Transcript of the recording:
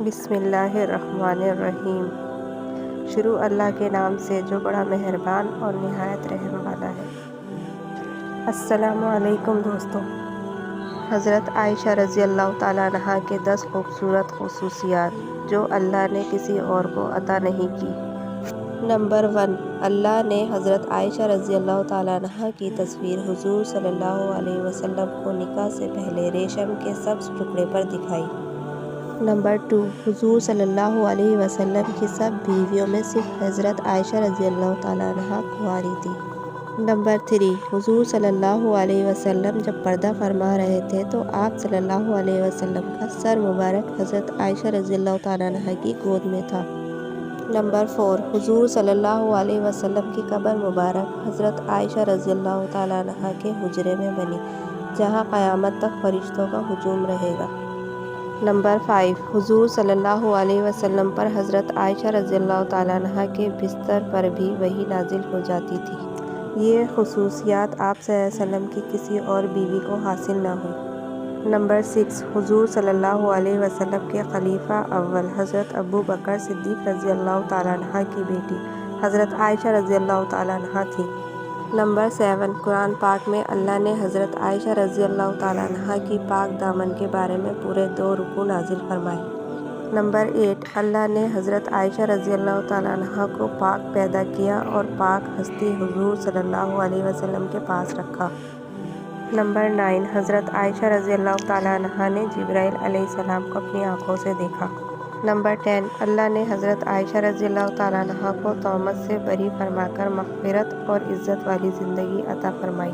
بسم اللہ الرحمن الرحیم۔ شروع اللہ کے نام سے جو بڑا مہربان اور نہایت رحم والا ہے۔ السلام علیکم دوستو۔ حضرت عائشہ رضی اللہ تعالیٰ عنہا کے 10 خوبصورت خصوصیات جو اللہ نے کسی اور کو عطا نہیں کی۔ نمبر 1، اللہ نے حضرت عائشہ رضی اللہ تعالیٰ عنہا کی تصویر حضور صلی اللہ علیہ وسلم کو نکاح سے پہلے ریشم کے سبز ٹکڑے پر دکھائی۔ نمبر 2، حضور صلی اللہ علیہ وسلم کی سب بیویوں میں صرف حضرت عائشہ رضی اللہ تعالیٰ عنہا کنواری تھی۔ نمبر 3، حضور صلی اللہ علیہ وسلم جب پردہ فرما رہے تھے تو آپ صلی اللہ علیہ وسلم کا سر مبارک حضرت عائشہ رضی اللہ تعالیٰ عنہا کی گود میں تھا۔ نمبر 4، حضور صلی اللہ علیہ وسلم کی قبر مبارک حضرت عائشہ رضی اللہ تعالیٰ عنہا کے حجرے میں بنی، جہاں قیامت تک فرشتوں کا ہجوم رہے گا۔ نمبر 5، حضور صلی اللہ علیہ وسلم پر حضرت عائشہ رضی اللہ تعالیٰ عنہا کے بستر پر بھی وحی نازل ہو جاتی تھی۔ یہ خصوصیات آپ صلی اللہ علیہ وسلم کی کسی اور بیوی کو حاصل نہ ہوئی۔ نمبر 6، حضور صلی اللہ علیہ وسلم کے خلیفہ اول حضرت ابو بکر صدیق رضی اللہ تعالیٰ عنہ کی بیٹی حضرت عائشہ رضی اللہ تعالیٰ عنہ تھی۔ نمبر 7، قرآن پاک میں اللہ نے حضرت عائشہ رضی اللہ تعالیٰ عنہ کی پاک دامن کے بارے میں پورے 2 رکوع نازل فرمائے۔ نمبر 8، اللہ نے حضرت عائشہ رضی اللہ تعالیٰ عنہ کو پاک پیدا کیا اور پاک ہستی حضور صلی اللہ علیہ وسلم کے پاس رکھا۔ نمبر 9، حضرت عائشہ رضی اللہ تعالیٰ عنہ نے جبرائیل علیہ السلام کو اپنی آنکھوں سے دیکھا۔ نمبر 10، اللہ نے حضرت عائشہ رضی اللہ تعالیٰ عنہ کو تہمت سے بری فرما کر مغفرت اور عزت والی زندگی عطا فرمائی۔